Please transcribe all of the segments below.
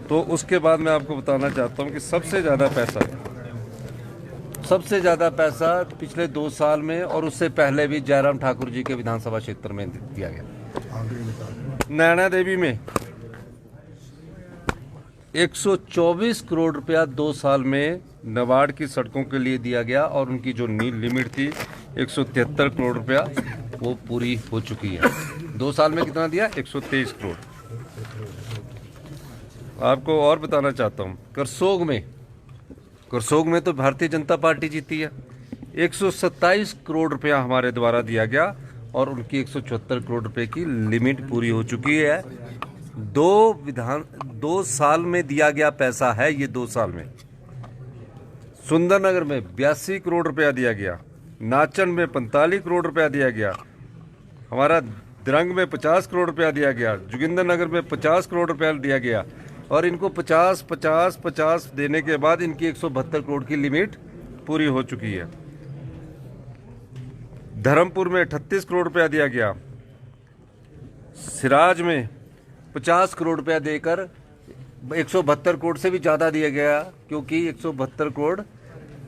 तो उसके बाद मैं आपको बताना चाहता हूँ कि सबसे ज़्यादा पैसा पिछले 2 साल में और उससे पहले भी जयराम ठाकुर जी के विधानसभा क्षेत्र में दिया गया। नैना देवी में 124 करोड़ रुपया 2 साल में नाबार्ड की सड़कों के लिए दिया गया और उनकी जो नील लिमिट थी 173 करोड़ रुपया वो पूरी हो चुकी है। 2 साल में कितना दिया? 123 करोड़। आपको और बताना चाहता हूँ, करसोग में तो भारतीय जनता पार्टी जीती है। 127 करोड़ रुपया हमारे द्वारा दिया गया और उनकी 174 करोड़ रुपए की लिमिट पूरी हो चुकी है। 2 साल में दिया गया पैसा है ये। 2 साल में सुंदरनगर में 82 करोड़ रुपया दिया गया, नाचन में 45 करोड़ रुपया दिया गया, हमारा दिरंग में 50 करोड़ रुपया दिया गया, जोगिंदरनगर में 50 करोड़ रुपया दिया गया और इनको 50 देने के बाद इनकी 172 करोड़ की लिमिट पूरी हो चुकी है। धर्मपुर में 38 करोड़ रुपया दिया गया, सिराज में 50 करोड़ रुपया देकर 172 करोड़ से भी ज़्यादा दिया गया, क्योंकि 172 करोड़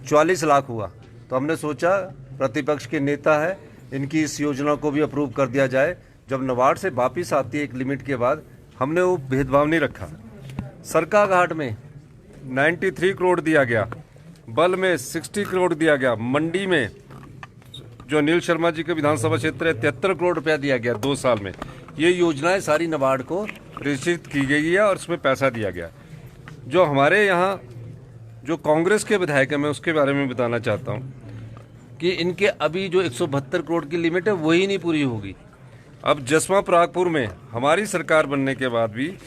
44 लाख हुआ। तो हमने सोचा प्रतिपक्ष के नेता है, इनकी इस योजना को भी अप्रूव कर दिया जाए। जब नाबार्ड से वापिस आती है एक लिमिट के बाद, हमने वो भेदभाव नहीं रखा। सरका घाट में 93 करोड़ दिया गया, बल में 60 करोड़ दिया गया, मंडी में जो अनिल शर्मा जी के विधानसभा क्षेत्र है 73 करोड़ रुपया दिया गया 2 साल में। ये योजनाएं सारी नाबार्ड को रजिस्ट्रित की गई है और इसमें पैसा दिया गया। जो हमारे यहाँ जो कांग्रेस के विधायक हैं, मैं उसके बारे में बताना चाहता हूँ कि इनके अभी जो 172 करोड़ की लिमिट है वही नहीं पूरी होगी। अब जसवा परागपुर में हमारी सरकार बनने के बाद भी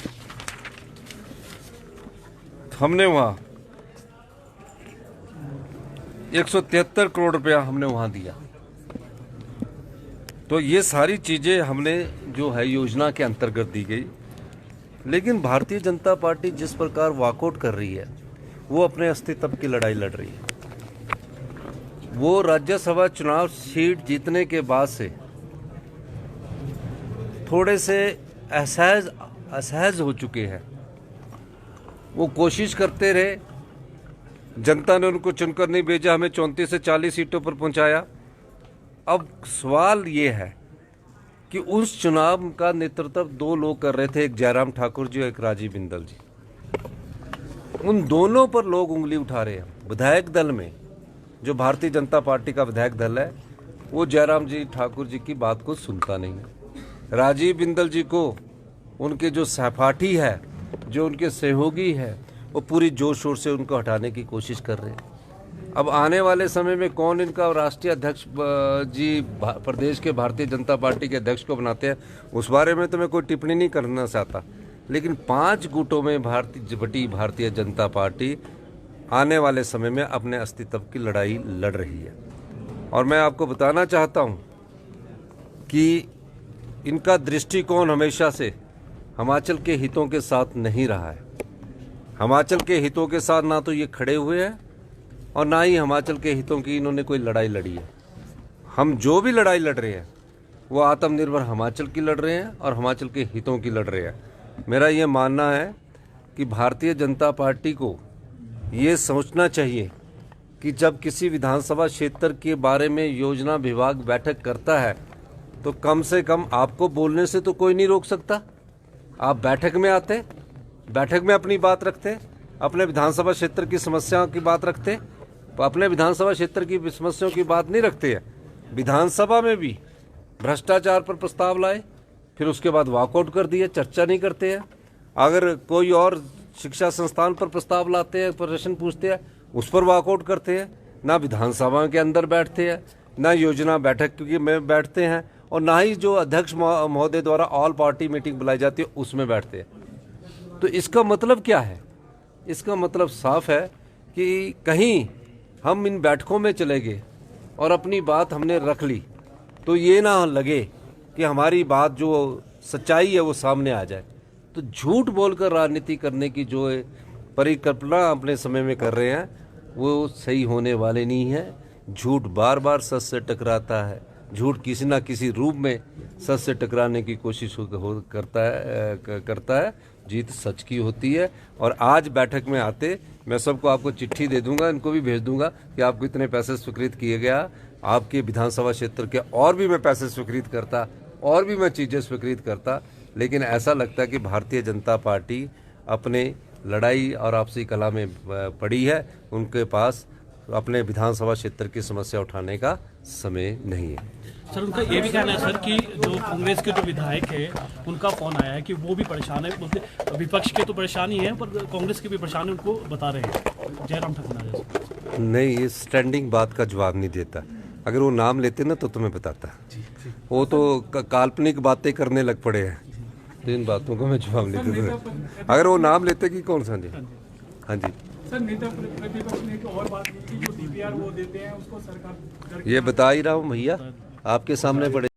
हमने वहाँ 173 करोड़ रुपया हमने वहाँ दिया। तो ये सारी चीज़ें हमने जो है योजना के अंतर्गत दी गई। लेकिन भारतीय जनता पार्टी जिस प्रकार वॉकआउट कर रही है, वो अपने अस्तित्व की लड़ाई लड़ रही है। वो राज्यसभा चुनाव सीट जीतने के बाद से थोड़े से असहज हो चुके हैं। वो कोशिश करते रहे, जनता ने उनको चुनकर नहीं भेजा, हमें 34 से 40 सीटों पर पहुंचाया। अब सवाल ये है कि उस चुनाव का नेतृत्व 2 लोग कर रहे थे, एक जयराम ठाकुर जी और एक राजीव बिंदल जी। उन दोनों पर लोग उंगली उठा रहे हैं। विधायक दल में जो भारतीय जनता पार्टी का विधायक दल है, वो जयराम जी ठाकुर जी की बात को सुनता नहीं है। राजीव बिंदल जी को उनके जो सहपाठी है, जो उनके सहयोगी है, वो पूरी जोर शोर से उनको हटाने की कोशिश कर रहे हैं। अब आने वाले समय में कौन इनका राष्ट्रीय अध्यक्ष जी प्रदेश के भारतीय जनता पार्टी के अध्यक्ष को बनाते हैं, उस बारे में तो मैं कोई टिप्पणी नहीं करना चाहता। लेकिन 5 गुटों में बटी भारतीय जनता पार्टी आने वाले समय में अपने अस्तित्व की लड़ाई लड़ रही है। और मैं आपको बताना चाहता हूं कि इनका दृष्टिकोण हमेशा से हिमाचल के हितों के साथ नहीं रहा है। हिमाचल के हितों के साथ ना तो ये खड़े हुए हैं और ना ही हिमाचल के हितों की इन्होंने कोई लड़ाई लड़ी है। हम जो भी लड़ाई लड़ रहे हैं वो आत्मनिर्भर हिमाचल की लड़ रहे हैं और हिमाचल के हितों की लड़ रहे हैं। मेरा ये मानना है कि भारतीय जनता पार्टी को ये सोचना चाहिए कि जब किसी विधानसभा क्षेत्र के बारे में योजना विभाग बैठक करता है तो कम से कम आपको बोलने से तो कोई नहीं रोक सकता। आप बैठक में आते, बैठक में अपनी बात रखते, अपने विधानसभा क्षेत्र की समस्याओं की बात रखते, तो अपने विधानसभा क्षेत्र की समस्याओं की बात नहीं रखते हैं। विधानसभा में भी भ्रष्टाचार पर प्रस्ताव लाए, फिर उसके बाद वॉकआउट कर दिए, चर्चा नहीं करते हैं। अगर कोई और शिक्षा संस्थान पर प्रस्ताव लाते हैं, प्रश्न पूछते हैं, उस पर वॉकआउट करते हैं। ना विधानसभा के अंदर बैठते हैं, ना योजना बैठक में बैठते हैं, और ना ही जो अध्यक्ष महोदय द्वारा ऑल पार्टी मीटिंग बुलाई जाती है उसमें बैठते हैं। तो इसका मतलब क्या है? इसका मतलब साफ है कि कहीं हम इन बैठकों में चले गए और अपनी बात हमने रख ली तो ये ना लगे कि हमारी बात जो सच्चाई है वो सामने आ जाए। तो झूठ बोलकर राजनीति करने की जो परिकल्पना अपने समय में कर रहे हैं वो सही होने वाले नहीं है। झूठ बार बार सच से टकराता है, झूठ किसी ना किसी रूप में सच से टकराने की कोशिश करता है। जीत सच की होती है। और आज बैठक में आते मैं सबको आपको चिट्ठी दे दूंगा, इनको भी भेज दूंगा कि आपको इतने पैसे स्वीकृत किए गया, आपके विधानसभा क्षेत्र के और भी मैं पैसे स्वीकृत करता, और भी मैं चीज़ें स्वीकृत करता। लेकिन ऐसा लगता है कि भारतीय जनता पार्टी अपने लड़ाई और आपसी कला में पड़ी है, उनके पास अपने विधानसभा क्षेत्र की समस्या उठाने का समय नहीं है। सर उनका ये भी कहना है सर कि जो कांग्रेस के जो विधायक है उनका फोन आया है कि वो भी परेशान है, बोलते विपक्ष के तो परेशानी है पर कांग्रेस की भी परेशानी उनको बता रहे हैं जयराम ठाकुर जैसे। नहीं, ये स्टैंडिंग बात का जवाब नहीं देता। अगर वो नाम लेते ना तो तुम्हें बताता। वो तो काल्पनिक बातें करने लग पड़े हैं, तो इन बातों का मैं जवाब नहीं देता। अगर वो नाम लेते कि कौन सा जी। हाँ जी सर, नेता प्रतिपक्ष ने एक और बात की कि जो डीपीआर वो देते हैं उसको सरकार ये बता ही रहा हूँ भैया, आपके सामने पड़े।